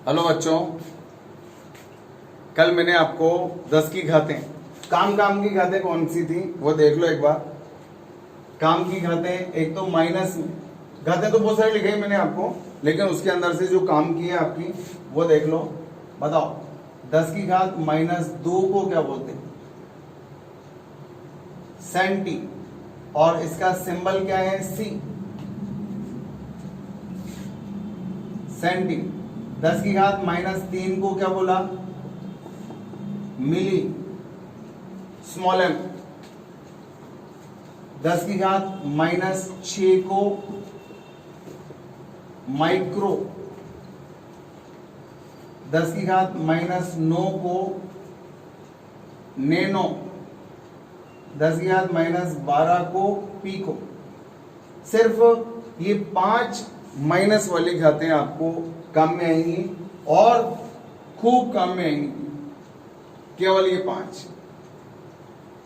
Hello बच्चों, कल मैंने आपको 10 की घातें, काम की घातें कौन सी थी वो देख लो एक बार। काम की घातें, एक तो माइनस में, घातें तो बहुत सारी लिखाई मैंने आपको, लेकिन उसके अंदर से जो काम की है आपकी वो देख लो। बताओ 10 की घात -2 को क्या बोलते हैं? सेंटी। और इसका सिंबल क्या है? सी, सेंटी। 10 की घात -3 को क्या बोला? मिली, स्मॉल एम। 10 की घात -6 को माइक्रो। 10 की घात -9 को नैनो। 10 की घात -12 को पीको। सिर्फ ये 5 माइनस वाली घातें आपको काम में आएंगी और खूब काम में आएंगी, केवल ये 5।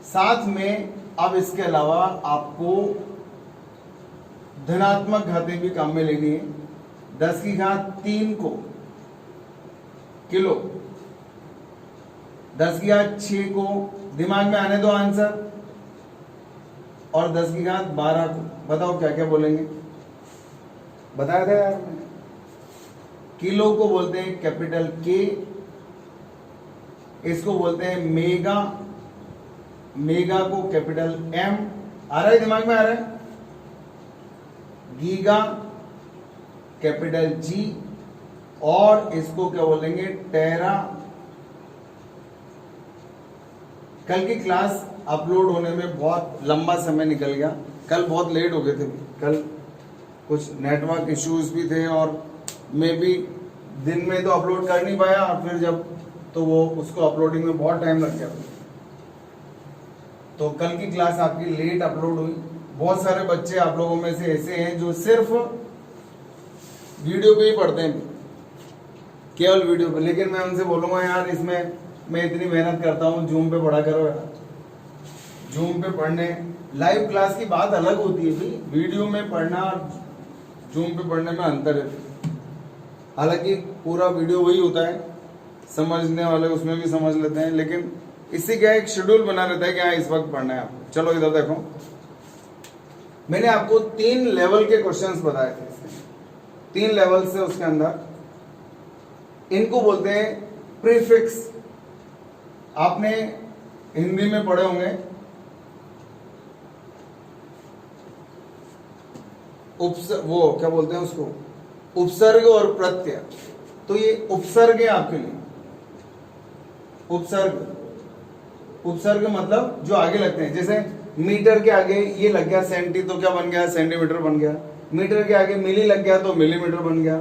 साथ में अब इसके अलावा आपको धनात्मक घातें भी काम में लेनी है। 10 की घात 3 को किलो। 10 की घात 6 को, दिमाग में आने दो आंसर, और 10 की घात 12 को बताओ क्या क्या बोलेंगे? बताया था यार मैंने। किलो को बोलते हैं कैपिटल के, इसको बोलते हैं मेगा, मेगा को कैपिटल एम। आ रहा है दिमाग में? आ रहा है? गीगा कैपिटल जी, और इसको क्या बोलेंगे? टेरा। कल की क्लास अपलोड होने में बहुत लंबा समय निकल गया, कल बहुत लेट हो गए थे, कल कुछ नेटवर्क इश्यूज भी थे और मैं भी दिन में तो अपलोड कर नहीं पाया, और फिर जब तो वो उसको अपलोडिंग में बहुत टाइम लग गया, तो कल की क्लास आपकी लेट अपलोड हुई। बहुत सारे बच्चे आप लोगों में से ऐसे हैं जो सिर्फ वीडियो पे ही पढ़ते हैं, केवल वीडियो पे। लेकिन मैं उनसे बोलूंगा यार, इसमें मैं इतनी मेहनत करता हूँ, जूम पे पढ़ा करो यार। जूम पे पढ़ने, लाइव क्लास की बात अलग होती है भाई, वीडियो में पढ़ना और जूम पे पढ़ने में अंतर है। हालांकि पूरा वीडियो वही होता है, समझने वाले उसमें भी समझ लेते हैं, लेकिन इससे क्या एक शेड्यूल बना रहता है कि हाँ इस वक्त पढ़ना है आपको। चलो इधर देखो, मैंने आपको 3 लेवल के क्वेश्चंस बताए थे इसमें, 3 लेवल से उसके अंदर, इनको बोलते हैं प्रीफिक्स। आपने हिंदी में पढ़े होंगे, वो क्या बोलते हैं उसको, उपसर्ग और प्रत्यय। तो ये उपसर्ग है आपके लिए, उपसर्ग। उपसर्ग मतलब जो आगे लगते हैं, जैसे मीटर के आगे ये लग गया सेंटी, तो क्या बन गया? सेंटीमीटर बन गया। मीटर के आगे मिली लग गया तो मिलीमीटर बन गया,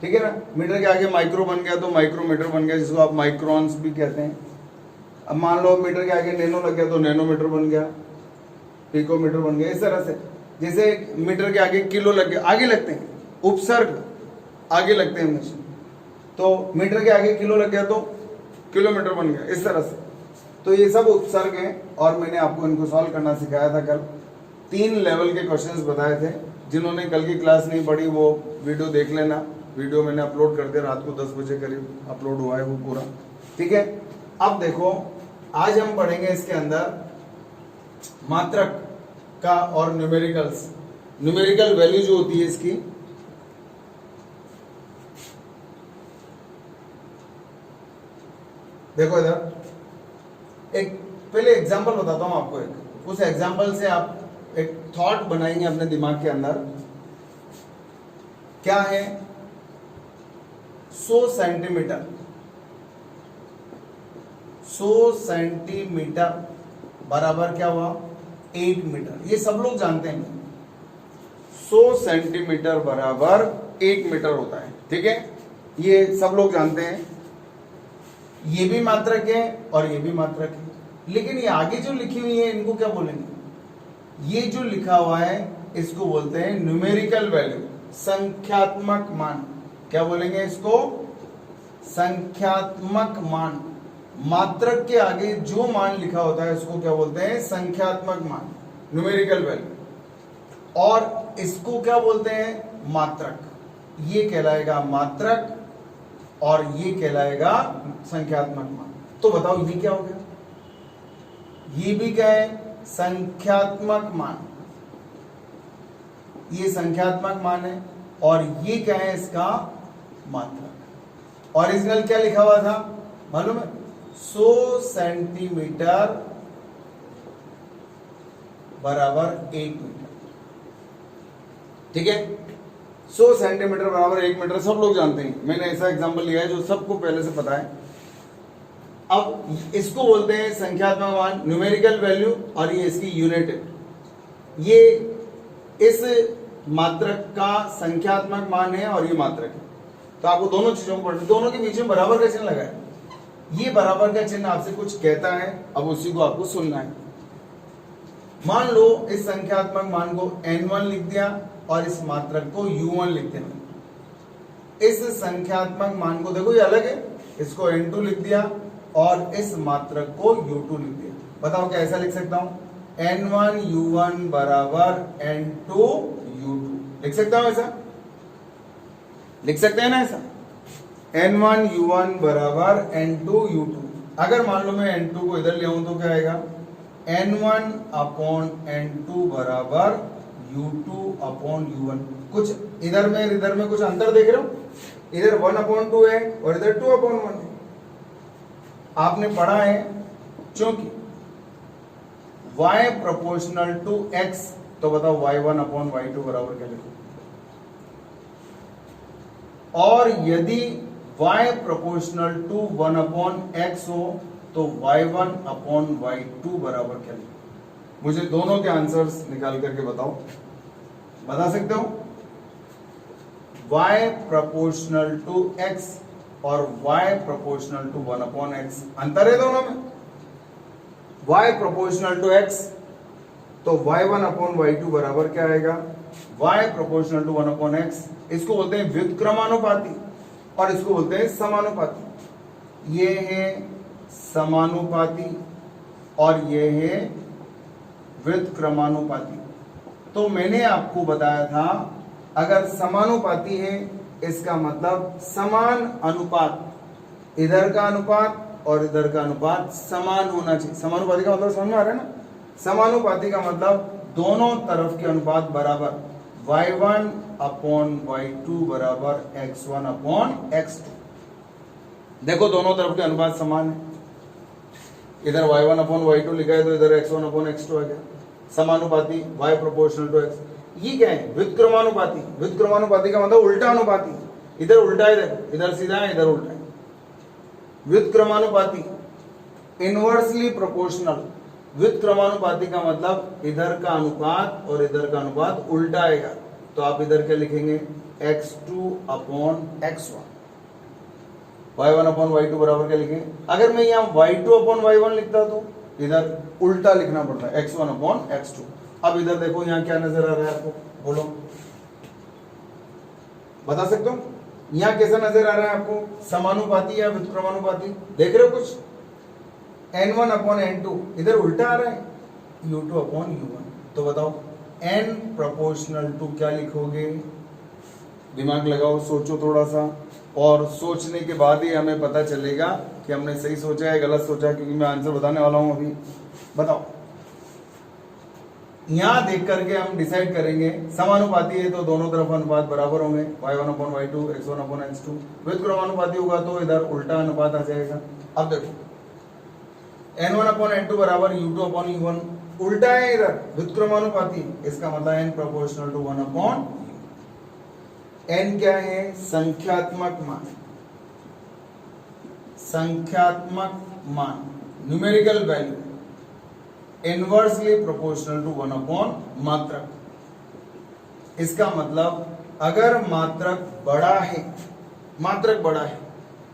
ठीक है ना। मीटर के आगे माइक्रो बन गया तो माइक्रोमीटर बन गया, जिसको आप माइक्रोन्स भी कहते हैं। अब मान लो मीटर के आगे नैनो लग गया तो नैनोमीटर बन गया, पिकोमीटर बन गया। इस तरह से जैसे मीटर के आगे किलो लग गया, आगे लगते हैं, उपसर्ग आगे लगते हैं हमेशा। तो मीटर के आगे किलो लग गया तो किलोमीटर बन गया, इस तरह से। तो ये सब उपसर्ग हैं और मैंने आपको इनको सॉल्व करना सिखाया था कल। 3 लेवल के क्वेश्चंस बताए थे। जिन्होंने कल की क्लास नहीं पढ़ी वो वीडियो देख लेना, वीडियो मैंने अपलोड कर दिया, रात को 10 बजे करीब अपलोड हुआ है वो पूरा, ठीक है। अब देखो, आज हम पढ़ेंगे इसके अंदर मात्रक का और न्यूमेरिकल्स, न्यूमेरिकल वैल्यू जो होती है इसकी। देखो इधर एक पहले एग्जांपल बताता हूं आपको, एक उस एग्जांपल से आप एक थॉट बनाएंगे अपने दिमाग के अंदर। क्या है? 100 सेंटीमीटर, 100 सेंटीमीटर बराबर क्या हुआ? 8 मीटर। ये सब लोग जानते हैं, 100 सेंटीमीटर बराबर 1 मीटर होता है, ठीक है। ये सब लोग जानते हैं। ये भी मात्रक है और ये भी मात्रक है, लेकिन ये आगे जो लिखी हुई है इनको क्या बोलेंगे? ये जो लिखा हुआ है इसको बोलते हैं न्यूमेरिकल वैल्यू, संख्यात्मक मान। क्या बोलेंगे इसको? संख्यात्मक मान। मात्रक के आगे जो मान लिखा होता है उसको क्या बोलते हैं? संख्यात्मक मान, न्यूमेरिकल वैल्यू। और इसको क्या बोलते हैं? मात्रक। ये कहलाएगा मात्रक और ये कहलाएगा संख्यात्मक मान। तो बताओ ये क्या हो गया, ये भी क्या है, संख्यात्मक मान। ये संख्यात्मक मान है और ये क्या है, इसका मात्रक। ओरिजिनल क्या लिखा हुआ था मालूम है, 100 सेंटीमीटर बराबर 1 मीटर। ठीक है, 100 सेंटीमीटर बराबर 1 मीटर सब लोग जानते हैं। मैंने ऐसा एग्जांपल लिया है जो सबको पहले से पता है। अब इसको बोलते हैं संख्यात्मक मान, न्यूमेरिकल वैल्यू, और ये इसकी यूनिट है। ये इस मात्रक का संख्यात्मक मान है और ये मात्रक है। तो आपको दोनों चीजों को पढ़ना, दोनों के बीच में बराबर का चिन्ह लगा है। ये बराबर का चिन्ह आपसे कुछ कहता है, अब उसी को आपको सुनना है। मान लो इस संख्यात्मक मान को n1 लिख दिया और इस मात्रक को u1 लिख दिया। इस संख्यात्मक मान को देखो ये अलग है, इसको n2 लिख दिया और इस मात्रक को u2 लिख दिया। बताओ क्या ऐसा लिख सकता हूं, n1 u1 बराबर n2 u2 लिख सकता हूं, ऐसा लिख सकते हैं ना, ऐसा n1 u1 बराबर n2 u2। अगर मान लो मैं n2 को इधर ले आऊं तो क्या आएगा, n1 अपॉन n2 बराबर u2 अपॉन u1। कुछ इधर में कुछ अंतर देख रहे हो, इधर 1/2 है और इधर 2/1 है। आपने पढ़ा है क्योंकि y प्रोपोर्शनल टू x, तो बताओ y1 अपॉन y2 बराबर क्या लिखो। और यदि y प्रोपोर्शनल टू 1/x हो तो y1 अपॉन y2 बराबर क्या लिखो। मुझे दोनों के आंसर्स निकाल करके बताओ, बता सकते हो। y प्रोपोर्शनल टू x और y प्रोपोर्शनल टू 1/x, अंतर है दोनों में। y प्रोपोर्शनल टू x तो y1 अपॉन y2 बराबर क्या आएगा, y प्रोपोर्शनल टू 1/x। इसको बोलते हैं व्युत्क्रमानुपाती और इसको बोलते हैं समानुपाती। ये है समानुपाती और ये है व्युत्क्रमानुपाती। तो मैंने आपको बताया था अगर समानुपाती है इसका मतलब समान अनुपात, इधर का अनुपात और इधर का अनुपात समान होना चाहिए। समानुपाती का मतलब समझ में आ रहा है ना, समानुपाती का मतलब दोनों तरफ के अनुपात बराबर, y1 अपॉन y2 बराबर x1 अपॉन x2। देखो दोनों तरफ के अनुपात समान है, इधर y1 अपॉन y2 लिखा है तो इधर x1 अपॉन x2 आ गया। समानुपाती y प्रोपोर्शनल टू x। ये क्या है, व्युत्क्रमानुपाती। व्युत्क्रमानुपाती का मतलब उल्टा अनुपाती, इधर उल्टा है, देखो इधर सीधा है इधर उल्टा है। व्युत्क्रमानुपाती इनवर्सली प्रोपोर्शनल। व्युत्क्रमानुपाती का मतलब इधर का अनुपात और इधर का अनुपात उल्टा आएगा, तो आप इधर क्या लिखेंगे, x2 upon x1। y1 upon y2 बराबर क्या लिखेंगे। अगर मैं यहाँ y2 अपॉन y1 लिखता तो इधर उल्टा लिखना पड़ता है, x1 अपॉन x2। अब इधर देखो यहाँ क्या नजर आ रहा है आपको, बोलो बता सकते हो, यहाँ कैसा नजर आ रहा है आपको, समानुपाती या व्युत्क्रमानुपाती, देख रहे हो कुछ। n1 अपॉन n2 इधर उल्टा आ रहा है, u2 अपॉन u1। तो बताओ n प्रोपोर्शनल टू क्या लिखोगे, दिमाग लगाओ, सोचो थोड़ा सा, और सोचने के बाद ही हमें पता चलेगा कि हमने सही सोचा है गलत सोचा है, क्योंकि मैं आंसर बताने वाला हूं अभी। बताओ, यहां देख करके हम डिसाइड करेंगे। समानुपाती है तो दोनों तरफ अनुपात बराबर होंगे, y1 upon y2 x1 upon x2। व्युत्क्रमानुपाती होगा तो इधर उल्टा अनुपात आ जाएगा। अब देखो n1 अपॉन n2 बराबर u2 अपॉन u1, उल्टा है इधर व्युत्क्रमानुपाती, इसका मतलब n proportional to 1 upon n क्या है, संख्यात्मक मान। संख्यात्मक मान numerical value inversely proportional to 1 upon मात्रक। इसका मतलब अगर मात्रक बड़ा है, मात्रक बड़ा है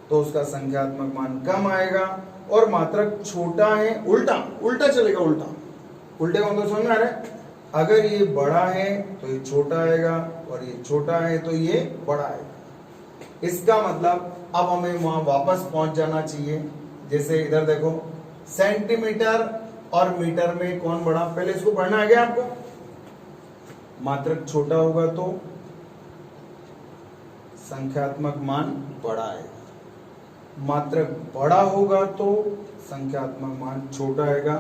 तो उसका संख्यात्मक मान कम आएगा, और मात्रक छोटा है उल्टा, उल्टा चलेगा, उल्टा। उल्टे का मतलब समझ में आ रहा है, अगर ये बड़ा है तो ये छोटा आएगा और ये छोटा है तो ये बड़ा आएगा। इसका मतलब अब हमें वहां वापस पहुंच जाना चाहिए। जैसे इधर देखो, सेंटीमीटर और मीटर में कौन बड़ा, पहले इसको पढ़ना आ गया आपको। मात्रक छोटा होगा तो संख्यात्मक मान बड़ा आएगा, मात्रक बड़ा होगा तो संख्यात्मक मान छोटा आएगा।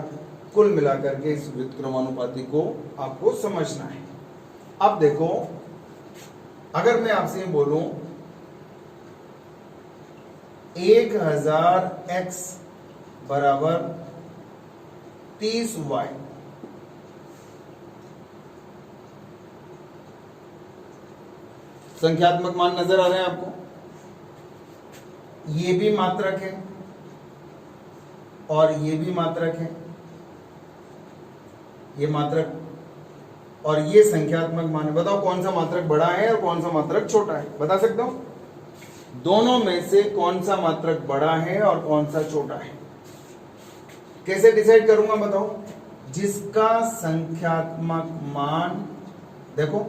कुल मिलाकर के इस व्युत्क्रमानुपाती को आपको समझना है। अब देखो, अगर मैं आपसे बोलूं 1000x बराबर 30y, संख्यात्मक मान नजर आ रहे हैं आपको? ये भी मात्रक है और ये भी मात्रक है, ये मात्रक और ये संख्यात्मक मान है। बताओ कौन सा मात्रक बड़ा है और कौन सा मात्रक छोटा है? बता सकता हूं? दोनों में से कौन सा मात्रक बड़ा है और कौन सा छोटा है? कैसे डिसाइड करूंगा बताओ? जिसका संख्यात्मक मान, देखो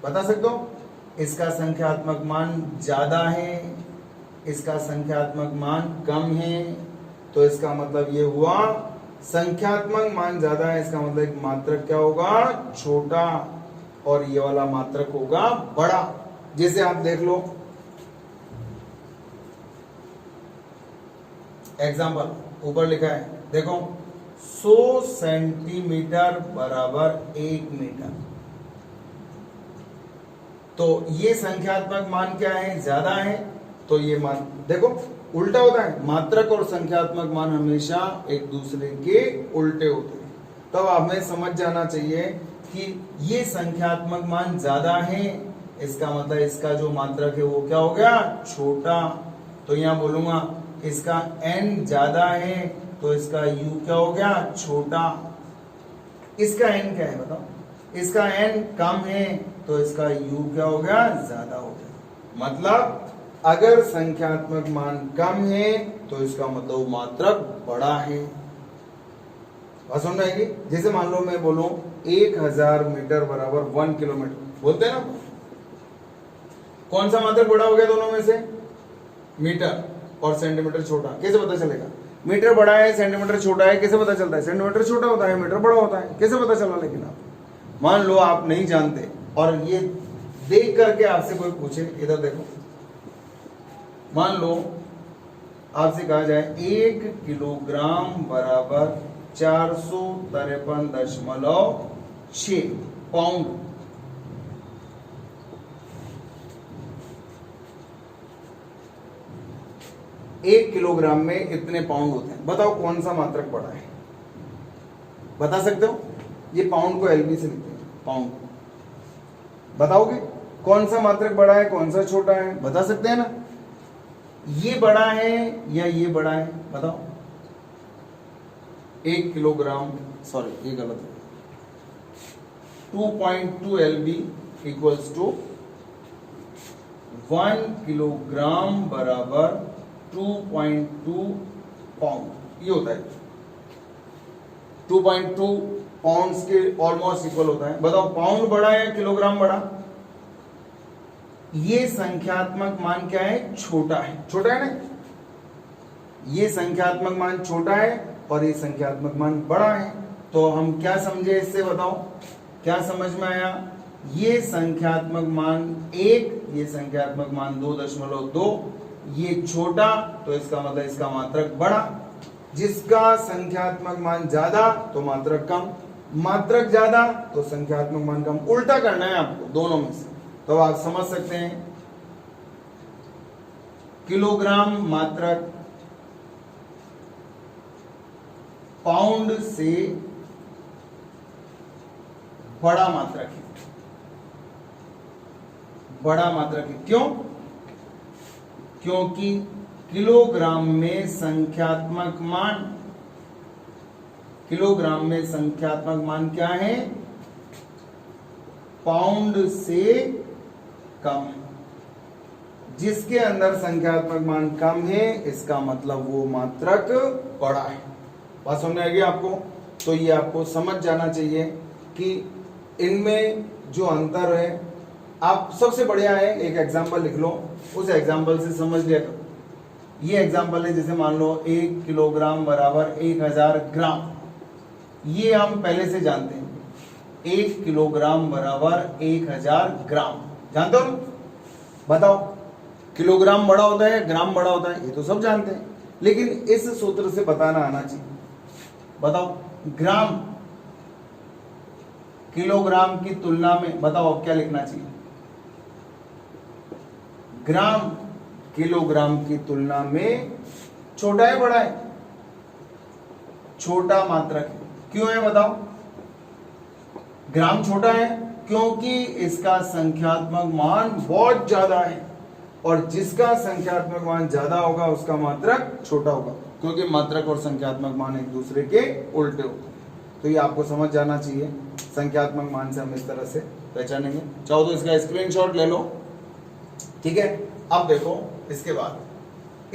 बता सकते हो, इसका संख्यात्मक मान ज्यादा है, इसका संख्यात्मक मान कम है, तो इसका मतलब ये हुआ संख्यात्मक मान ज्यादा है, इसका मतलब एक मात्रक क्या होगा? छोटा, और ये वाला मात्रक होगा बड़ा। जैसे आप देख लो एग्जाम्पल, ऊपर लिखा है देखो, 100 सेंटीमीटर बराबर 1 मीटर। तो ये संख्यात्मक मान क्या है? ज्यादा है, तो ये मान देखो उल्टा होता है, मात्रक और संख्यात्मक मान हमेशा एक दूसरे के उल्टे होते हैं। तब हमें समझ जाना चाहिए कि ये संख्यात्मक मान ज्यादा है, इसका मतलब इसका जो मात्रक है वो क्या हो गया? छोटा। तो यहां बोलूंगा इसका n ज्यादा है, तो इसका u क्या हो गया? छोटा। इसका n क्या है बताओ? इसका n कम है, तो इसका u क्या हो गया? ज्यादा हो गया। मतलब अगर संख्यात्मक मान कम है तो इसका मतलब मात्रक बड़ा है। बात समझ में आएगी? जैसे मान लो मैं बोलूं 1000 मीटर बराबर 1 किलोमीटर, बोलते हैं ना? कौन सा मात्रक बड़ा हो गया दोनों में से? मीटर, और सेंटीमीटर छोटा। कैसे पता चलेगा? मीटर बड़ा है, सेंटीमीटर छोटा है, कैसे पता चलता है? सेंटीमीटर छोटा होता है, मीटर बड़ा होता है, कैसे पता चला? लेकिन आप मान लो आप नहीं जानते और ये देख करके आपसे कोई पूछे, इधर देखो, मान लो आपसे कहा जाए 1 किलोग्राम बराबर 453.6 पाउंड। एक किलोग्राम में इतने पाउंड होते हैं। बताओ कौन सा मात्रक बड़ा है? बता सकते हो? ये पाउंड को एलबी से लिखते हैं, पाउंड। बताओगे कौन सा मात्रक बड़ा है, कौन सा छोटा है? बता सकते हैं ना? ये बड़ा है या ये बड़ा है? बताओ। 1 किलोग्राम, सॉरी ये गलत है, 2.2 LB इक्वल्स टू 1 किलोग्राम बराबर 2.2 पाउंड। ये होता है 2.2 पाउंड्स के ऑलमोस्ट इक्वल होता है। बताओ पाउंड बड़ा है या किलोग्राम बड़ा? ये संख्यात्मक मान क्या है? छोटा है। छोटा है ना? ये संख्यात्मक मान छोटा है और ये संख्यात्मक मान बड़ा है। तो हम क्या समझे इससे? बताओ क्या समझ में आया? ये संख्यात्मक मान 1, ये संख्यात्मक मान 2.2, ये छोटा, तो इसका मतलब इसका मात्रक बड़ा। जिसका संख्यात्मक मान ज्यादा तो मात्रक कम, मात्रक ज्यादा तो संख्यात्मक मान कम। उल्टा करना है आपको दोनों में से, तो आप समझ सकते हैं किलोग्राम मात्रक पाउंड से बड़ा मात्रक है। बड़ा मात्रक है क्यों? क्योंकि किलोग्राम में संख्यात्मक मान, किलोग्राम में संख्यात्मक मान क्या है? पाउंड से कम है। जिसके अंदर संख्यात्मक मान कम है, इसका मतलब वो मात्रक बड़ा है। बात समझ में आएगी आपको? तो ये आपको समझ जाना चाहिए कि इनमें जो अंतर है, आप सबसे बढ़िया है एक एग्जाम्पल लिख लो, उस एग्जाम्पल से समझ लिया करो। ये एग्जाम्पल है, जैसे मान लो 1 किलोग्राम बराबर 1000 ग्राम। ये हम पहले से जानते हैं, 1 किलोग्राम बराबर 1000 ग्राम, जानते हो? बताओ किलोग्राम बड़ा होता है या ग्राम बड़ा होता है, ये तो सब जानते हैं, लेकिन इस सूत्र से बताना आना चाहिए। बताओ, ग्राम किलोग्राम की तुलना में, बताओ अब क्या लिखना चाहिए? ग्राम किलोग्राम की तुलना में छोटा है बड़ा है? छोटा मात्रक है। क्यों है बताओ? ग्राम छोटा है क्योंकि इसका संख्यात्मक मान बहुत ज्यादा है, और जिसका संख्यात्मक मान ज्यादा होगा उसका मात्रक छोटा होगा, क्योंकि मात्रक और संख्यात्मक मान एक दूसरे के उल्टे होते हैं। तो ये आपको समझ जाना चाहिए। संख्यात्मक मान से हम इस तरह से पहचानेंगे। चाहो तो इसका स्क्रीनशॉट ले लो, ठीक है। अब देखो, इसके बाद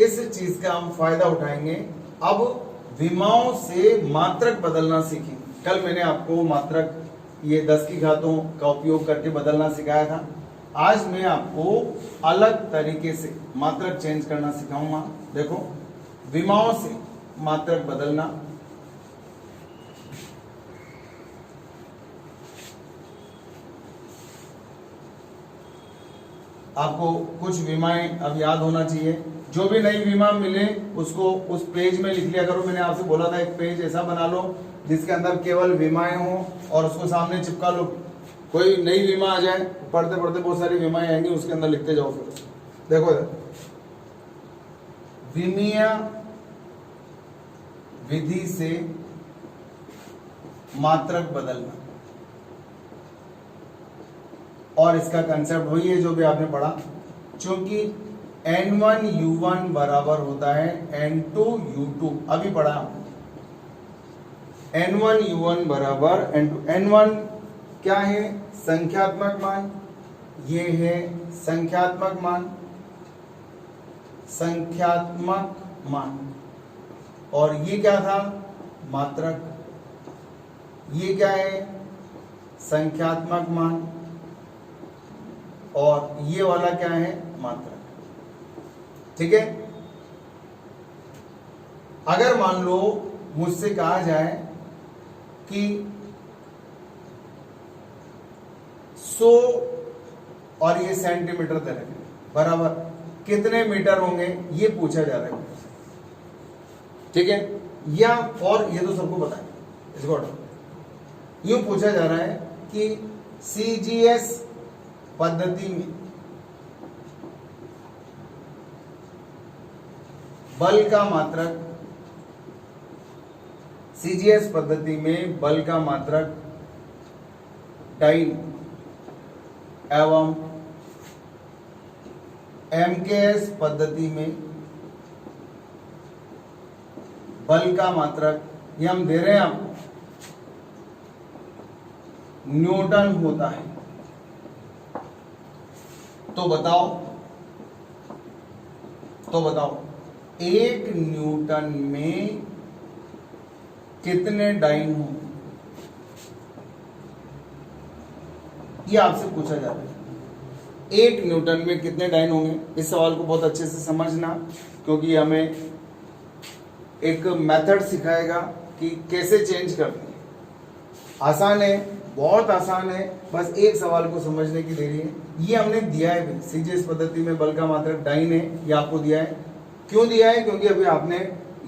इस चीज का हम फायदा उठाएंगे। अब विमाओं से मात्रक बदलना सीखेंगे। कल मैंने आपको मात्रक ये 10 की घातों का उपयोग करके बदलना सिखाया था। आज मैं आपको अलग तरीके से मात्रक चेंज करना सिखाऊंगा। देखो, विमाओं से मात्रक बदलना। आपको कुछ विमाएं अब याद होना चाहिए। जो भी नई विमा मिले उसको उस पेज में लिख लिया करो। मैंने आपसे बोला था एक पेज ऐसा बना लो जिसके अंदर केवल विमाएं हो और उसको सामने चिपका लो। कोई नई विमा आ जाए, पढ़ते पढ़ते बहुत सारी विमाएं आएंगी, उसके अंदर लिखते जाओ। फिर देखो इधर, विमीय विधि से मात्रक बदलना, और इसका कंसेप्ट वही है जो भी आपने पढ़ा। क्योंकि N1U1 बराबर होता है N2U2, अभी पढ़ा N1U1 बराबर N2। N1 क्या है? संख्यात्मक मान। ये है संख्यात्मक मान, संख्यात्मक मान। और ये क्या था? मात्रक। ये क्या है? संख्यात्मक मान। और ये वाला क्या है? मात्रक। ठीक है। अगर मान लो मुझसे कहा जाए कि 100 और ये सेंटीमीटर दे रहे बराबर कितने मीटर होंगे, ये पूछा जा रहा है, ठीक है। या और ये तो सबको पता है, इसको यूं पूछा जा रहा है कि CGS पद्धति में बल का मात्रक, CGS पद्धति में बल का मात्रक डाइन एवं MKS पद्धति में बल का मात्रक, ये हम दे रहे हैं आपको, न्यूटन होता है। तो बताओ 1 न्यूटन में कितने डाइन होंगे, ये आपसे पूछा जा रहा है। 1 न्यूटन में कितने डाइन होंगे? इस सवाल को बहुत अच्छे से समझना, क्योंकि हमें एक मेथड सिखाएगा कि कैसे चेंज करते हैं। आसान है, बहुत आसान है, बस एक सवाल को समझने की देरी है। ये हमने दिया है भी, CGS पद्धति में बल का मात्रक डाइन है, ये आपको दिया है। क्यों दिया है? क्योंकि अभी आपने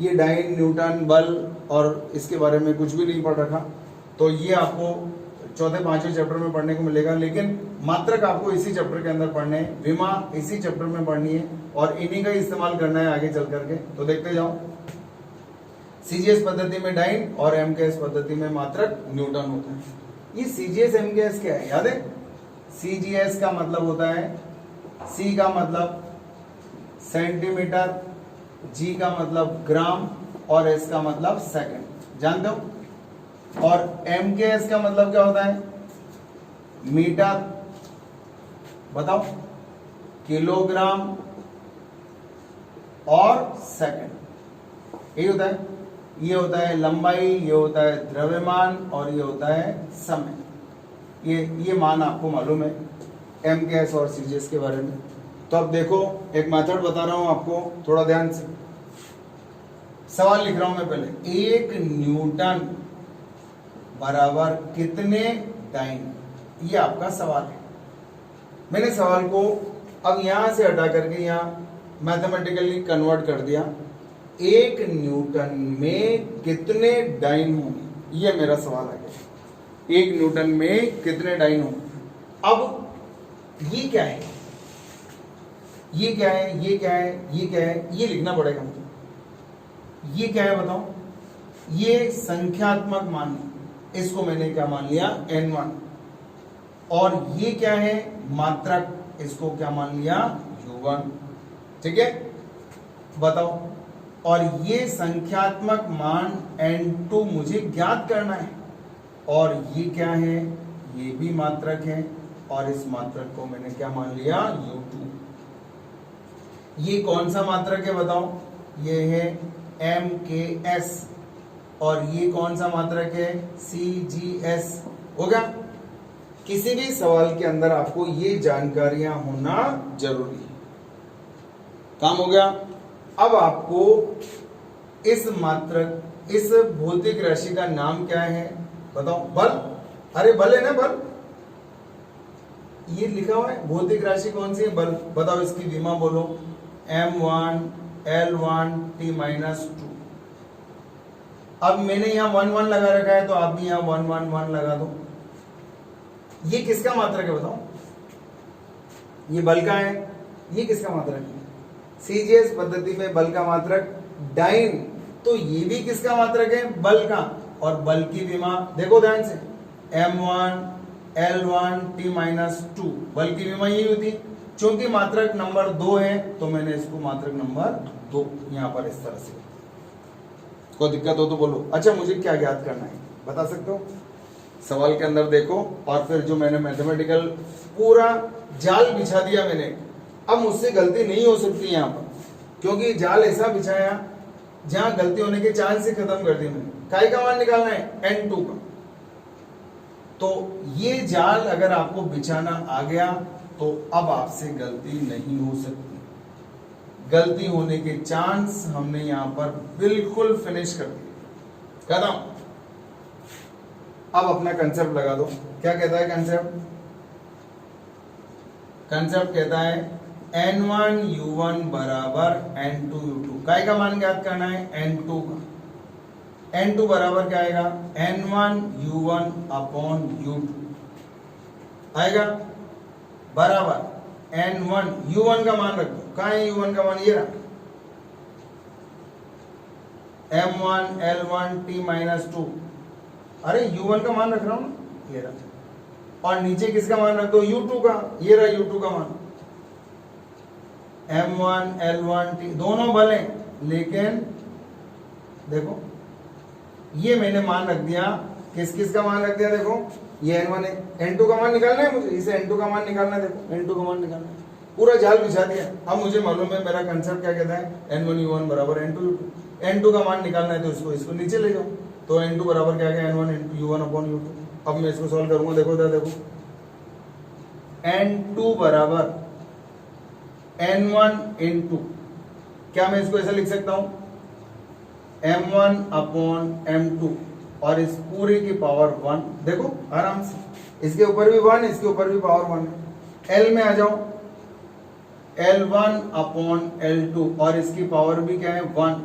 ये डाइन, न्यूटन, बल और इसके बारे में कुछ भी नहीं पढ़ रखा, तो ये आपको चौथे पांचवें चैप्टर में पढ़ने को मिलेगा। लेकिन मात्रक आपको इसी चैप्टर के अंदर पढ़ने हैं, विमा इसी चैप्टर में पढ़नी है, और इन्हीं का इस्तेमाल करना है आगे चल करके। तो देखते जाओ, CGS पद्धति में डाइन और MKS पद्धति में मात्रक न्यूटन होता है। ये CGS MKS क्या है, याद है? CGS का मतलब होता है, C का मतलब सेंटीमीटर, G का मतलब ग्राम, और S का मतलब सेकंड, जानते हो। और MKS का मतलब क्या होता है? मीटर, बताओ, किलोग्राम और सेकंड, ये होता है। ये होता है लंबाई, ये होता है द्रव्यमान, और ये होता है समय। ये मान आपको मालूम है MKS और CGS के बारे में। तो अब देखो, एक मेथड बता रहा हूं आपको, थोड़ा ध्यान से। सवाल लिख रहा हूं मैं पहले। 1 न्यूटन बराबर कितने डाइन, ये आपका सवाल है। मैंने सवाल को अब यहां से हटा करके यहां मैथमेटिकली कन्वर्ट कर दिया, 1 न्यूटन में कितने डाइन होंगे, ये मेरा सवाल आ गया। 1 न्यूटन में कितने डाइन होंगे। अब ये क्या है, ये क्या है, ये क्या है, ये क्या है, ये लिखना पड़ेगा मुझे। ये क्या है बताओ, ये संख्यात्मक मान है, इसको मैंने क्या मान लिया n1। और ये क्या है मात्रक, इसको क्या मान लिया u1। ठीक है बताओ, और ये संख्यात्मक मान n2 मुझे ज्ञात करना है, और ये क्या है, ये भी मात्रक है, और इस मात्रक को मैंने क्या मान लिया u2। ये कौन सा मात्रक है बताओ, ये है MKS, और ये कौन सा मात्रक है CGS। हो गया, किसी भी सवाल के अंदर आपको ये जानकारियां होना जरूरी है। काम हो गया। अब आपको इस मात्रक, इस भौतिक राशि का नाम क्या है बताओ, बल। अरे बल है ना, बल ये लिखा हुआ है, भौतिक राशि कौन सी है, बल। बताओ इसकी विमा बोलो, M1 L1 T-2। अब मैंने यहां 1 1 लगा रखा है, तो आप भी यहां 1 1 1 लगा दो। ये किसका मात्रक है बताओ, ये बल का है, ये किसका मात्रक है, सीजीएस पद्धति में बल का मात्रक डाइन, तो ये भी किसका मात्रक है, बल का। और बल की विमा देखो ध्यान से, M1 L1 T-2, बल की विमा यही होती। चूंकि मात्रक नंबर 2 है, तो मैंने इसको मात्रक नंबर 2 यहां पर इस तरह से। कोई दिक्कत हो तो बोलो। अच्छा, मुझे क्या ज्ञात करना है बता सकते हो, सवाल के अंदर देखो, और फिर जो मैंने मैथमेटिकल पूरा जाल बिछा दिया मैंने, अब मुझसे गलती नहीं हो सकती यहां पर, क्योंकि जाल ऐसा बिछाया जहां गलती होने के चांस ही खत्म कर दिए मैंने। काय का मान निकालना है n2 का, तो ये जाल अगर आपको बिछाना आ गया तो अब आपसे गलती नहीं हो सकती। गलती होने के चांस हमने यहां पर बिल्कुल फिनिश कर दिए, खत्म। अब अपना कंसेप्ट लगा दो। क्या कहता है कंसेप्ट, कंसेप्ट कहता है n1 u1 बराबर n2 u2। काय का मान ज्ञात करना है n2 का, n2 बराबर क्या आएगा n1 u1 अपॉन u2 आएगा, बराबर n1 u1 का मान रख दो। कहां है u1 का मान, ये रहा M1 L1 T-2। अरे u1 का मान रख रहा हूं ना, ये रहा। और नीचे किसका मान रख दो, u2 का, ये रहा u2 का मान। M1 L1 T दोनों बल हैं, लेकिन देखो ये मैंने मान रख दिया, किस किस का मान रख दिया, देखो ये n1 है, n2 का मान निकालना है मुझे, इसे n2 का मान निकालना है, देखो n2 का मान निकालना है, पूरा जाल बिछा दिया। अब मुझे मालूम है मेरा कंसेप्ट क्या कहता है, n1 u1 बराबर n2 u2। n2 का मान निकालना है तो इसको नीचे ले जाओ, तो n2 बराबर क्या गया n1 u1 अपॉन u2। अब मैं इसको सॉल्व करूंगा, देखो देखो n2 बराबर n1 इंटू, क्या मैं इसको ऐसा लिख सकता हूं m1 अपॉन m2, और इस पूरे की पावर 1। देखो आराम से, इसके ऊपर भी 1, इसके ऊपर भी पावर 1 है। L में आ जाओ, L1 अपॉन L2, और इसकी पावर भी क्या है 1,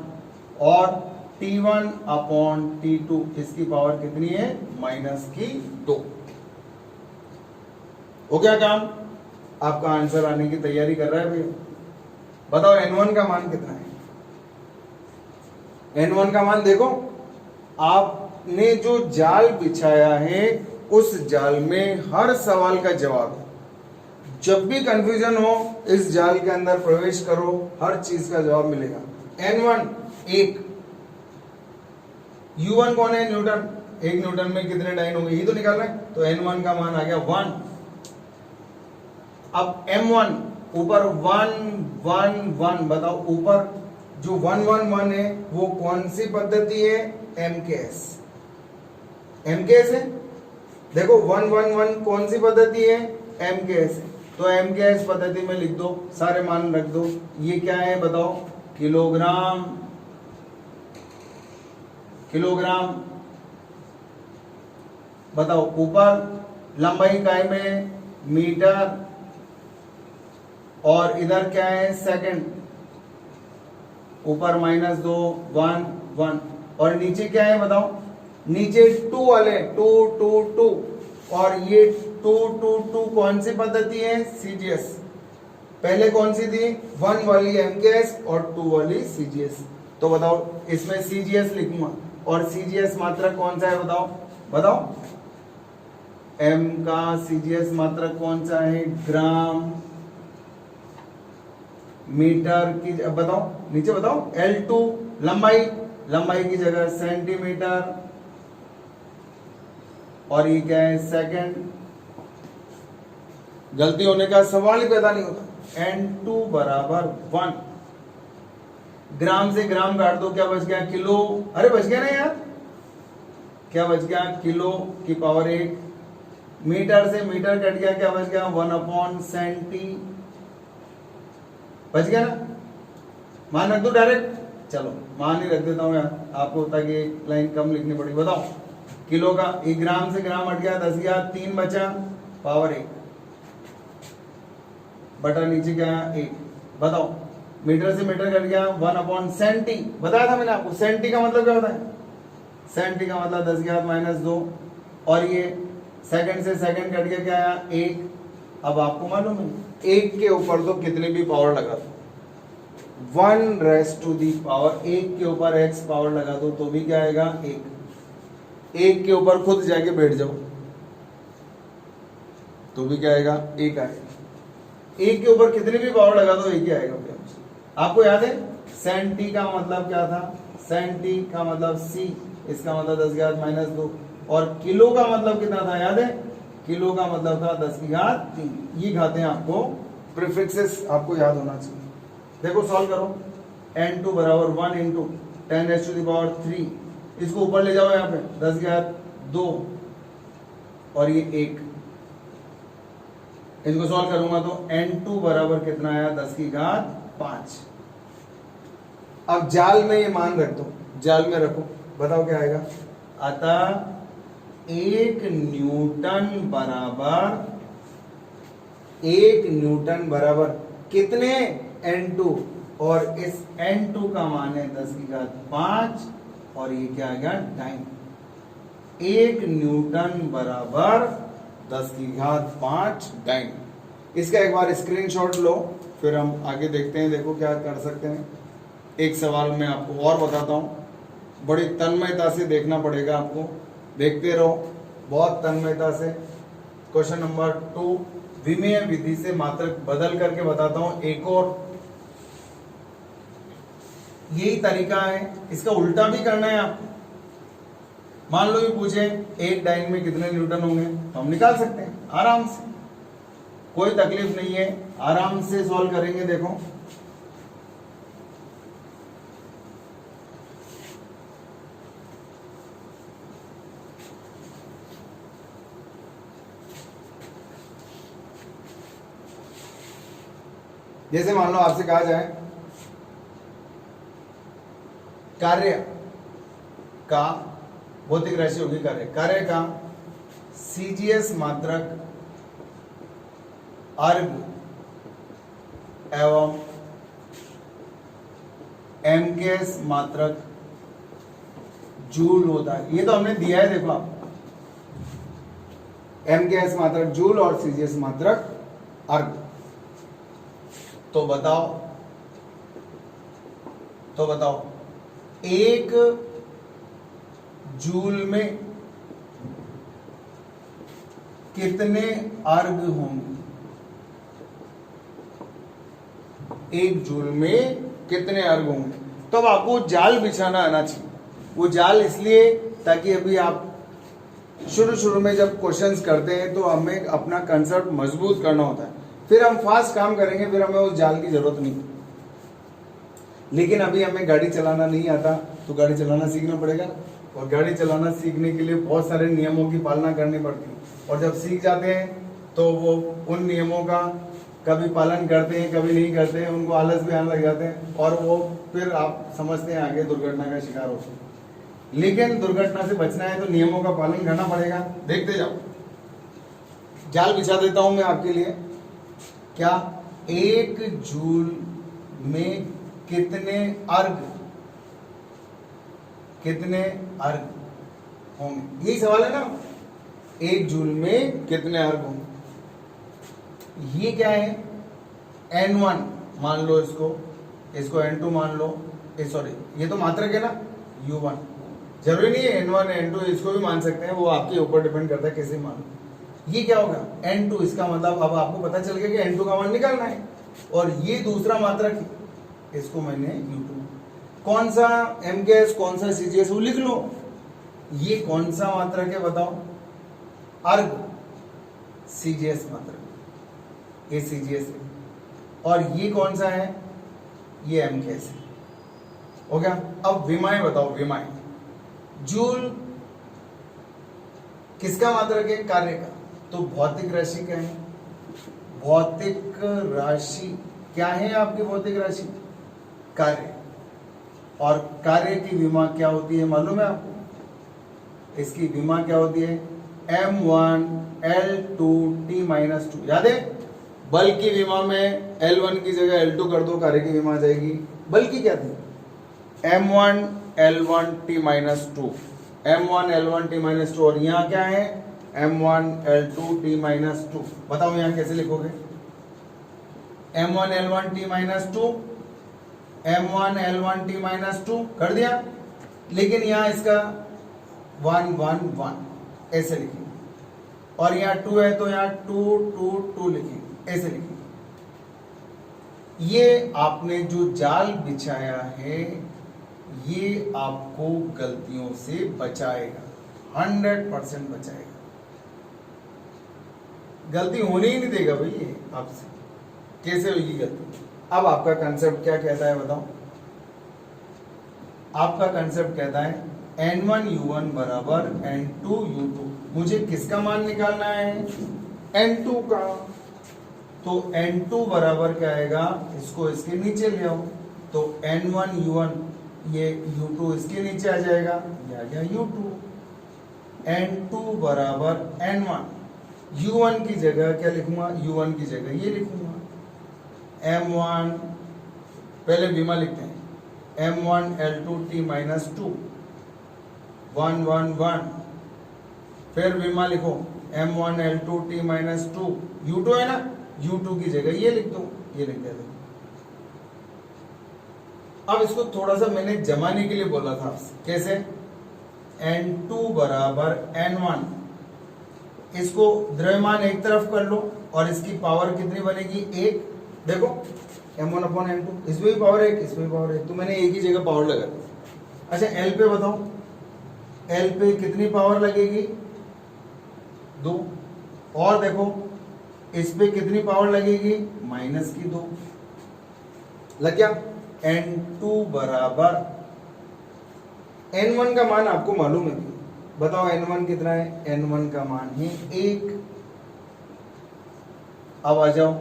और T1 अपॉन T2, इसकी पावर कितनी है -2। हो गया काम, आपका आंसर आने की तैयारी कर रहा है भैया। बताओ n1 का मान कितना है, n1 का मान देखो, आपने जो जाल बिछाया है उस जाल में हर सवाल का जवाब है। जब भी कंफ्यूजन हो इस जाल के अंदर प्रवेश करो, हर चीज का जवाब मिलेगा। n1 1, u1 कौन है न्यूटन, 1 न्यूटन में कितने डाइन होंगे ये तो निकालना है, तो n1 का मान आ गया 1। अब m1 ऊपर 1 1 1, बताओ ऊपर जो 1 1 1 है वो कौन सी पद्धति है, MKS। MKS है, देखो 1 1 1 कौन सी पद्धति है, MKS है, तो MKS पद्धति में लिख दो, सारे मान रख दो। ये क्या है बताओ, किलोग्राम, किलोग्राम। बताओ ऊपर लंबाई काय में मीटर, और इधर क्या है सेकंड, ऊपर -2 1 1 और नीचे क्या है बताओ, नीचे 2 वाले 2 2 2 और ये 2 2 2 कौन सी पद्धति है, सीजीएस। पहले कौन सी थी, 1 वाली एमकेएस और 2 वाली सीजीएस। तो बताओ इसमें सीजीएस लिखूंगा और सीजीएस मात्रक कौन सा है बताओ, बताओ एम का सीजीएस मात्रक कौन सा है, ग्राम मीटर की, बताओ नीचे बताओ। L2 लंबाई, लंबाई की जगह सेंटीमीटर और ये क्या है सेकंड। गलती होने का सवाल ही पैदा नहीं होता। N2 बराबर 1, ग्राम से ग्राम काट दो, क्या बच गया किलो, अरे बच गया ना यार, क्या बच गया किलो की पावर 1। मीटर से मीटर कट गया, क्या बच गया 1/सेंटी, बच गया ना। मान रख दो डायरेक्ट, चलो मान ही रख देता हूं यार आपको, ताकि एक लाइन कम लिखनी पड़ी। बताओ किलो का, एक ग्राम से ग्राम हट गया 10⁻³ बचा, पावर 1 बटा नीचे क्या 1। बताओ मीटर से मीटर कट गया 1/सेंटी, बताया था मैंने आपको। सेंटी का मतलब क्या होता है, सेंटी का मतलब 10⁻²। और ये सेकंड से सेकंड कट गया क्या आया 1। अब आपको मालूम है 1 के ऊपर तो कितनी भी पावर लगा दो, 1 के ऊपर x पावर लगा दो तो भी क्या आएगा 1 के ऊपर खुद जाके बैठ जाओ तो भी क्या आएगा 1 आएगा। 1 के ऊपर कितनी भी पावर लगा दो 1 ही आएगा। आपको याद है सेंटी का मतलब क्या था, सेंटी का मतलब c, इसका मतलब 10⁻²। और किलो का मतलब कितना था याद है, किलो का मतलब था 10⁻3। ये घाते हैं आपको, प्रीफिक्सेस आपको याद होना चाहिए। देखो सॉल्व करो, N2 बराबर 1 × 10⁻3, इसको ऊपर ले जाओ यहाँ पे 10⁻2 और ये 1, इसको सॉल्व करूंगा तो N2 बराबर कितना आया 10⁻5। अब जाल में ये मान रख दो, जाल में रखो, बताओ क्या आएगा। अतः 1 न्यूटन बराबर कितने N2, और इस N2 का मान है 10⁻5 और ये क्या आ गया टाइम। 1 न्यूटन बराबर 10⁻5 टाइम। इसका एक बार स्क्रीनशॉट लो, फिर हम आगे देखते हैं। देखो क्या कर सकते हैं। एक सवाल मैं आपको और बताता हूं, बड़ी तन्मयता से देखना पड़ेगा आपको, देखते रहो बहुत तन्मयता से। क्वेश्चन नंबर 2 विमेय विधि से मात्रक बदल करके बताता हूं। एक और यही तरीका है, इसका उल्टा भी करना है आपको। मान लो ये पूछे एक डाइन में कितने न्यूटन होंगे, तो हम निकाल सकते हैं आराम से, कोई तकलीफ नहीं है, आराम से सॉल्व करेंगे। देखो जैसे मान लो आपसे कहा जाए कार्य का, भौतिक राशि होगी कार्य, कार्य का सीजीएस मात्रक अर्ग एवं एमकेएस मात्रक जूल होता है। ये तो हमने दिया है, देखो आप, एमकेएस मात्रक जूल और सीजीएस मात्रक अर्ग। तो बताओ 1 जूल में कितने अर्ग होंगे, 1 जूल में कितने अर्ग होंगे। तो अब आपको जाल बिछाना आना चाहिए। वो जाल इसलिए ताकि अभी आप शुरू में जब क्वेश्चंस करते हैं तो हमें अपना कंसेप्ट मजबूत करना होता है, फिर हम फास्ट काम करेंगे, फिर हमें उस जाल की जरूरत नहीं। लेकिन अभी हमें गाड़ी चलाना नहीं आता तो गाड़ी चलाना सीखना पड़ेगा, और गाड़ी चलाना सीखने के लिए बहुत सारे नियमों की पालना करनी पड़ती है। और जब सीख जाते हैं तो वो उन नियमों का कभी पालन करते हैं, कभी नहीं करते हैं, उनको आलस भी आने लग जाते हैं, और वो फिर आप समझते हैं आगे दुर्घटना का शिकार होते हैं। लेकिन दुर्घटना से बचना है तो नियमों का पालन करना पड़ेगा। देखते जाओ, जाल बिछा देता हूं मैं आपके लिए। क्या एक जूल में कितने अर्ग होंगे, यही सवाल है ना, एक जूल में कितने अर्ग होंगे। ये क्या है, N1 मान लो, इसको N2 मान लो, सॉरी ये तो मात्रक है ना, U1, जरूरी नहीं है N1 N2 इसको भी मान सकते हैं, वो आपके ऊपर डिपेंड करता है कैसे मान लो। ये क्या होगा N2, इसका मतलब अब आपको पता चल गया कि N2 का मान निकालना है, और ये दूसरा मात्रक है, इसको मैंने U2, कौन सा MKS कौन सा CGS वो लिख लो। ये कौन सा मात्रक है बताओ, अर्ग, CGS मात्रक, ये CGS है, और ये कौन सा है, ये MKS है, हो गया। अब विमाएं बताओ, विमाएं, जूल किसका मात्रक है, कार्य का, तो भौतिक राशि क्या है, भौतिक राशि क्या है आपकी, भौतिक राशि कार्य, और कार्य की विमा क्या होती है मालूम है आपको, इसकी विमा क्या होती है, M1 L2 T-2, याद है, बल की विमा में L1 की जगह L2 कर दो, कार्य की विमा आ जाएगी। बल की क्या थी, M1 L1 T-2, M1 L1 T-2, और यहाँ क्या है, M1 L2 T-2, बताओ यहाँ कैसे लिखोगे, M1 L1 T-2, M1 L1 T-2 कर दिया, लेकिन यहाँ इसका 1 1 1 ऐसे लिखेंगे, और यहाँ 2 है तो यहाँ 2 2 2 लिखेंगे, ऐसे लिखेंगे। ये आपने जो जाल बिछाया है ये आपको गलतियों से बचाएगा, 100% बचाएगा, गलती होने ही नहीं देगा भाई ये आपसे। कैसे होगी गलती, अब आपका कंसेप्ट क्या कहता है बताओ, आपका कंसेप्ट कहता है N1 U1 बराबर N2 U2, मुझे किसका मान निकालना है, N2 का, तो N2 बराबर क्या आएगा, इसको इसके नीचे ले आओ, तो N1 U1, ये U2 इसके नीचे आ जाएगा, ये आ गया U2, N2 बराबर N1, U1 की जगह क्या लिखूंगा, U1 की जगह ये लिखूंगा, M1, पहले विमा लिखते हैं, M1 L2 T-2, 1 1 1, फिर विमा लिखो M1 L2 T-2, U2 है ना, U2 की जगह ये लिख दो, ये लिख दिया। अब इसको थोड़ा सा मैंने जमाने के लिए बोला था आपसे, कैसे, N2 बराबर N1, इसको द्रव्यमान एक तरफ कर लो, और इसकी पावर कितनी बनेगी, एक, देखो M1 अपॉन N2, इसमें भी पावर एक, इसमें भी पावर एक, तो मैंने एक ही जगह पावर लगा दी। अच्छा L पे बताओ, L पे कितनी पावर लगेगी, 2, और देखो इस पे कितनी पावर लगेगी, -2, लग गया। N2 बराबर, N1 का मान आपको मालूम है, बताओ N1 कितना है, N1 का मान है 1। अब आ जाओ,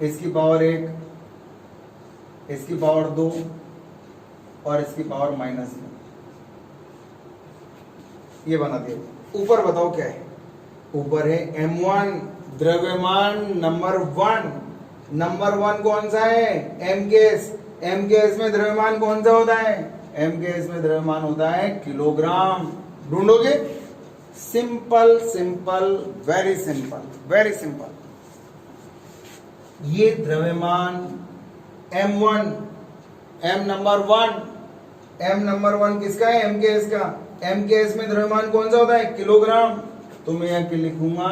इसकी पावर 1, इसकी पावर 2, और इसकी पावर -2, ये बना दिया। ऊपर बताओ क्या है, ऊपर है M1 द्रव्यमान नंबर 1, नंबर 1 कौन सा है, MKS, MKS में द्रव्यमान कौन सा होता है, MKS में द्रव्यमान होता है किलोग्राम, ढूंढोगे, simple simple, very simple, very simple. ये द्रव्यमान M1, M number 1, M number 1 किसका है, MKS का, MKS में द्रव्यमान कौन सा होता है, किलोग्राम, तो मैं यहाँ लिखूंगा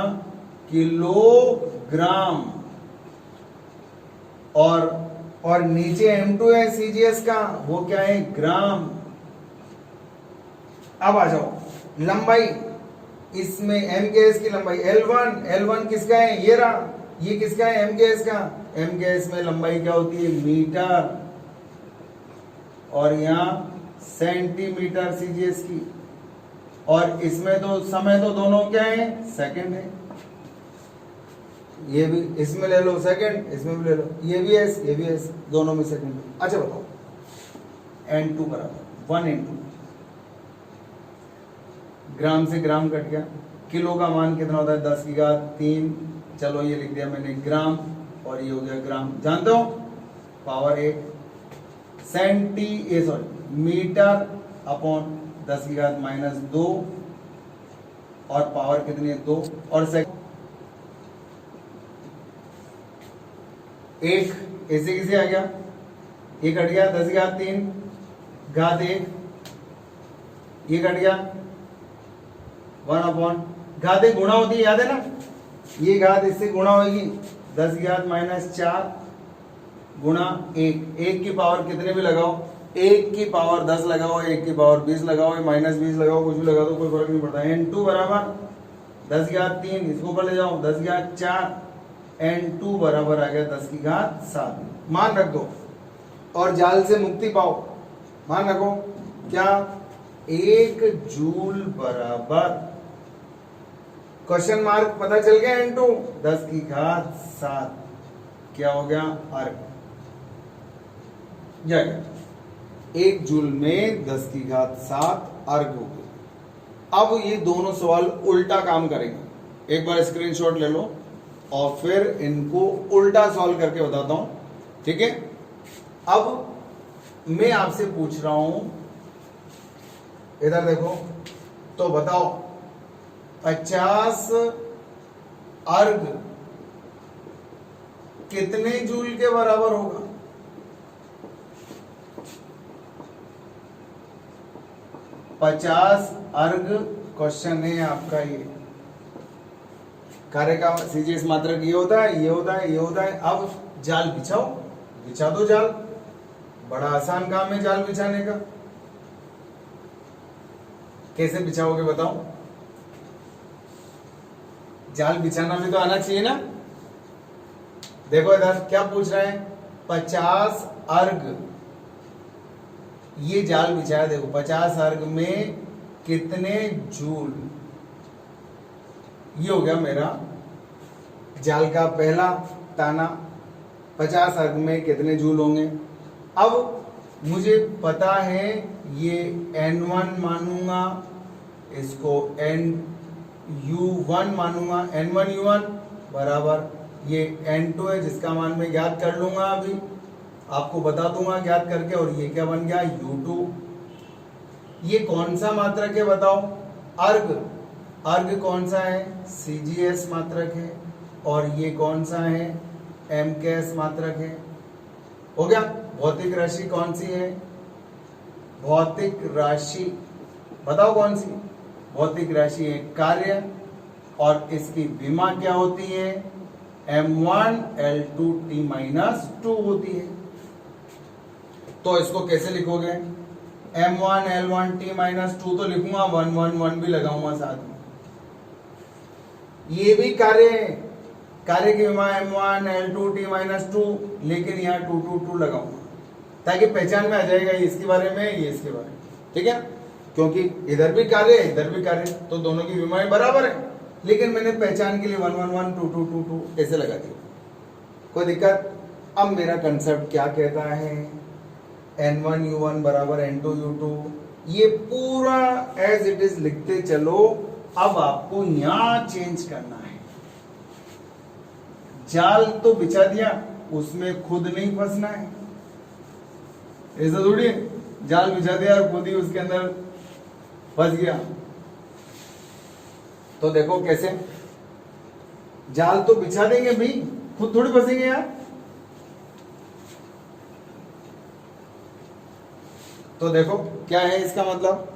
किलोग्राम, और नीचे M2 है CGS का, वो क्या है, ग्राम। अब आ जाओ लंबाई, इसमें MKS की लंबाई L1, L1 किसका है, ये रहा, ये किसका है, MKS का, MKS में लंबाई क्या होती है, मीटर, और यहाँ सेंटीमीटर CGS की, और इसमें तो समय तो दोनों क्या है, सेकंड है, ये भी इसमें ले लो सेकंड, इसमें भी ले लो, ये भी एस, ये भी एस, दोनों में सेकंड है। अच्छा बताओ N2 बराबर 1 N2, ग्राम से ग्राम कट गया, किलो का मान कितना होता है, 10 की घात 3, चलो ये लिख दिया मैंने ग्राम, और ये हो गया ग्राम। जानते हो पावर 8 मीटर अपॉन 10 की घात -2 और पावर कितनी है 2 और सेकंड 1 ऐसे कैसे आ गया, ये कट गया 10 की घात 3 घात 1 ये कट गया 1 अपॉन घात 1 गुणा होती है याद है ना, ये घात इससे गुणा होगी 10 की घात -4 गुणा 1 की पावर कितने भी लगाओ, 1 की पावर 10 लगाओ, 1 की पावर 20 लगाओ, -20 लगाओ, कुछ भी लगा दो कोई फर्क नहीं पड़ता। n2 बराबर 10 की घात 3 इसको ऊपर ले जाओ 10 की घात 4 n2 बराबर आ गया 10 की घात 7 मान रख दो और जाल से मुक्ति पाओ। मान रखो क्या 1 जूल बराबर क्वेश्चन मार्क पता चल गया n2 10 की घात 7 क्या हो गया अर्ग जाएगा 1 जूल में 10 की घात 7 अर्ग हो गया। अब ये दोनों सवाल उल्टा काम करेंगे, एक बार स्क्रीनशॉट ले लो और फिर इनको उल्टा सॉल्व करके बताता हूं, ठीक है। अब मैं आपसे पूछ रहा हूं, इधर देखो तो बताओ 50 अर्ग कितने जूल के बराबर होगा? 50 अर्ग क्वेश्चन है आपका, ये कार्य का सीजीएस मात्रक ये होता है, ये होता है, ये होता है। अब जाल बिछाओ, बिछा दो जाल, बड़ा आसान काम है जाल बिछाने का। कैसे बिछाओगे बताओ? जाल बिछाना भी तो आना चाहिए ना। देखो इधर क्या पूछ रहे हैं, 50 अर्ग ये जाल बिछाया, देखो 50 अर्ग में कितने जूल, ये हो गया मेरा जाल का पहला ताना। 50 अर्ग में कितने जूल होंगे? अब मुझे पता है ये n1 मानूंगा, इसको nu1 मानूंगा, n1 u1 बराबर ये n2 है जिसका मान मैं ज्ञात कर लूंगा, अभी आपको बता दूंगा ज्ञात करके। और ये क्या बन गया u2। ये कौन सा मात्रक है बताओ? अर्ग। अर्ग कौन सा है? CGS मात्रक है। और ये कौन सा है? MKS मात्रक है। हो गया। भौतिक राशि कौन सी है? भौतिक राशि बताओ कौन सी? भौतिक राशि है कार्य, और इसकी विमा क्या होती है? m1 L2T-2 होती है। तो इसको कैसे लिखोगे? m1 L1T-2 तो लिखूंगा, 1 1 1 भी लगाऊंगा साथ में। ये भी कार्य है, कार्य की विमा m1 L2T-2, लेकिन यहाँ 2 2 2 लगाऊंगा ताकि पहचान में आ जाएगा ये इसके बारे में, ये इसके बारे में, ठीक है। क्योंकि इधर भी कार्य है इधर भी कार्य, तो दोनों की विमाएं बराबर है, लेकिन मैंने पहचान के लिए 1 1 1 2 2 2 2 ऐसे लगा दिया। कोई दिक्कत? अब मेरा कंसेप्ट क्या कहता है? n1 u1 बराबर n2 u2, ये पूरा एज इट इज लिखते चलो। अब आपको यहां चेंज करना है। जाल तो बिछा दिया, उसमें खुद नहीं फंसना है, ऐसा थोड़ी है जाल बिछा दिया और खुद ही उसके अंदर फंस गया। तो देखो कैसे, जाल तो बिछा देंगे भी, खुद थोड़ी फंसेंगे यार। तो देखो क्या है इसका मतलब,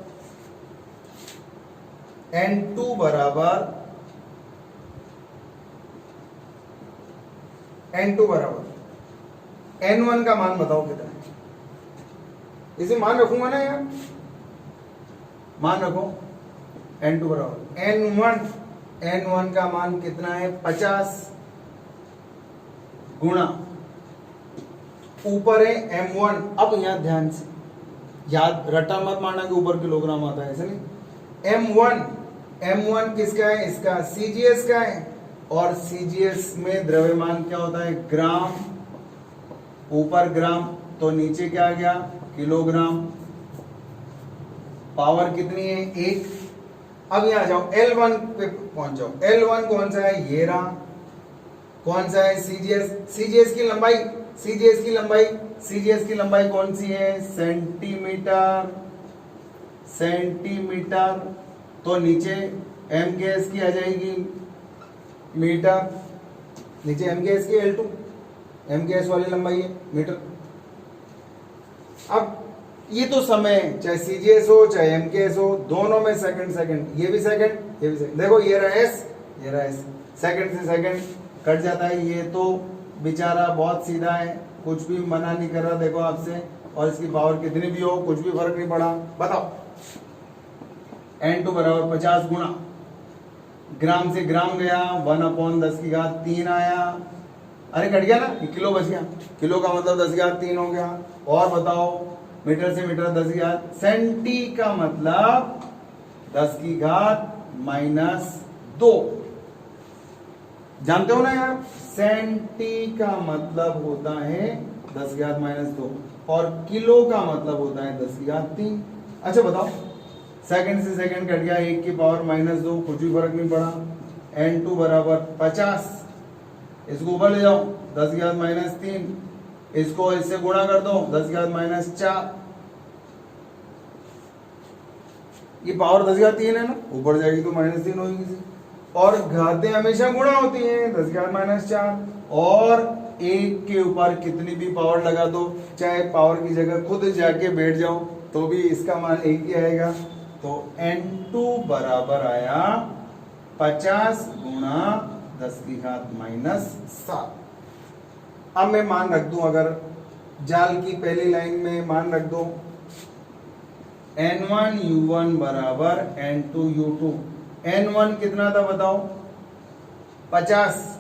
n2 बराबर n1 का मान बताओ कितना है? इसे मान रखूंगा ना यार, मान रखो n2 बराबर n1 का मान कितना है? 50 गुणा ऊपर है m1। अब यहां ध्यान से याद रटा मत मारना कि ऊपर किलोग्राम आता है, ऐसा नहीं। m1 किसका है? इसका CGS का है, और CGS में द्रव्यमान क्या होता है? ग्राम। ऊपर ग्राम तो नीचे क्या आ गया? किलोग्राम। पावर कितनी है? 1। अब यहां जाओ L1 पे पहुंच जाओ। L1 कौन सा है? ये रहा। कौन सा है सीजीएस, सीजीएस की लंबाई, सीजीएस की लंबाई, सीजीएस की लंबाई कौन सी है सेंटीमीटर, सेंटीमीटर। तो नीचे एमकेएस की आ जाएगी मीटर, नीचे एमकेएस की L2, एमकेएस वाली लंबाई है मीटर। अब ये तो समय है, चाहे सीजीएस हो चाहे एमकेएस हो, दोनों में सेकंड सेकंड, ये भी सेकंड ये भी सेकंड। देखो ये रहा एस, ये रहा एस, सेकंड से सेकंड कट जाता है। ये तो बेचारा बहुत सीधा है, कुछ भी मना नहीं कर रहा देखो आपसे, और इसकी पावर कितनी भी हो कुछ भी फर्क नहीं पड़ा। बताओ N2 बराबर 50 गुणा, ग्राम से ग्राम गया 1/10³ आया। अरे कट गया ना, किलो बच गया, किलो का मतलब 10³ हो गया। और बताओ मीटर से मीटर 10², सेंटी का मतलब 10⁻²। जानते हो ना यार, सेंटी का मतलब होता है 10⁻², और किलो का मतलब होता है 10⁻3। अच्छा बताओ, सेकंड से सेकंड कट गया, 1 की पावर -2, कुछ भी फर्क नहीं पड़ा। N2 बराबर 50, इसको ऊपर ले जाओ 10⁻3, इसको इससे गुणा कर दो 10⁻4। ये पावर 10⁻3 है ना, ऊपर जाएगी तो -3 होगी। और घातें हमेशा गुणा होती हैं, 10⁻4। और एक के ऊपर कितनी भी पावर लगा दो, चाहे पावर की जगह खुद जाके बैठ जाओ तो भी इसका मान एक ही आएगा। तो N2 बराबर आया 50 गुणा 10⁻⁷। अब मैं मान रख दूं, अगर जाल की पहली लाइन में मान रख दो N1U1 बराबर N2U2। N1 कितना था बताओ 50,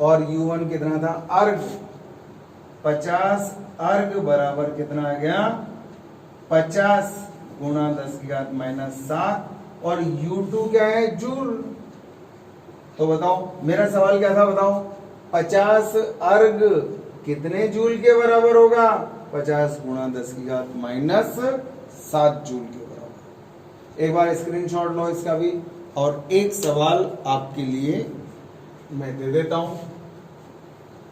और U1 कितना था अर्ग। 50 अर्ग बराबर कितना आ गया 50 गुणा 10⁻⁷, और U2 क्या है जूल। तो बताओ मेरा सवाल क्या था, बताओ 50 अर्ग कितने जूल के बराबर होगा, 50 गुणा 10⁻⁷ जूल के बराबर। एक बार स्क्रीनशॉट लो इसका भी, और एक सवाल आपके लिए मैं दे देता हूं,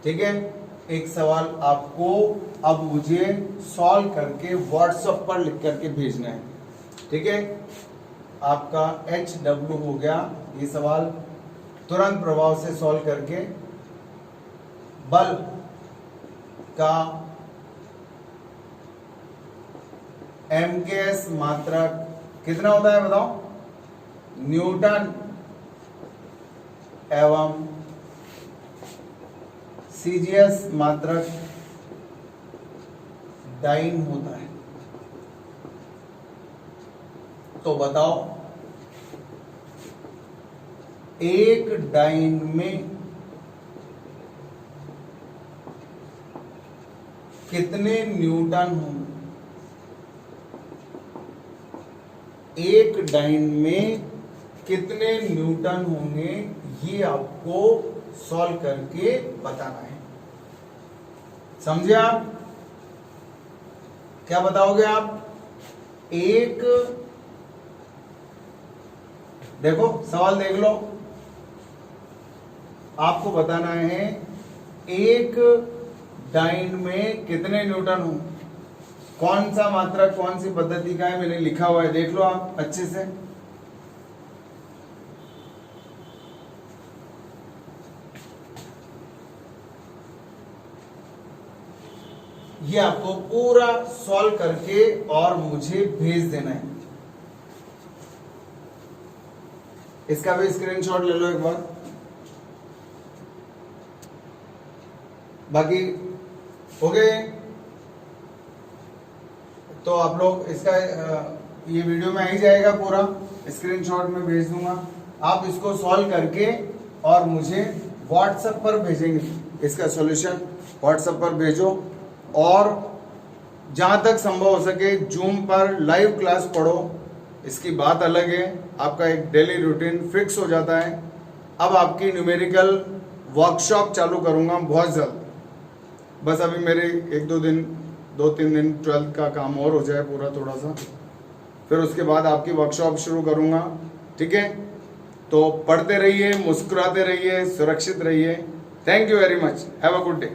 ठीक है। एक सवाल आपको अब मुझे सॉल्व करके व्हाट्सएप पर लिख करके भेजना है, ठीक है। आपका HW हो गया ये सवाल, तुरंत प्रभाव से सॉल्व करके बल का MKS मात्रक कितना होता है बताओ, न्यूटन एवं CGS मात्रक डाइन होता है। तो बताओ एक डाइन में कितने न्यूटन होंगे, एक डाइन में कितने न्यूटन होंगे, ये आपको सॉल्व करके बताना है। समझे आप, क्या बताओगे आप, एक, देखो सवाल देख लो, आपको बताना है एक डाइन में कितने न्यूटन हो। कौन सा मात्रक कौन सी पद्धति का है मैंने लिखा हुआ है, देख लो आप अच्छे से। ये आपको पूरा सॉल्व करके और मुझे भेज देना है। इसका भी स्क्रीनशॉट ले लो एक बार। बाकी हो गए तो आप लोग इसका ये वीडियो में आ ही जाएगा पूरा, स्क्रीनशॉट में भेज दूंगा। आप इसको सॉल्व करके और मुझे व्हाट्सएप पर भेजेंगे, इसका सॉल्यूशन व्हाट्सएप पर भेजो। और जहां तक संभव हो सके जूम पर लाइव क्लास पढ़ो, इसकी बात अलग है, आपका एक डेली रूटीन फिक्स हो जाता है। अब आपकी न्यूमेरिकल वर्कशॉप चालू करूंगा बहुत जल्द, बस अभी मेरे 1-2 दिन 2-3 दिन 12th का काम और हो जाए पूरा थोड़ा सा, फिर उसके बाद आपकी वर्कशॉप शुरू करूंगा, ठीक है। तो पढ़ते रहिए, मुस्कुराते रहिए, सुरक्षित रहिए। Thank you very much, have a good day.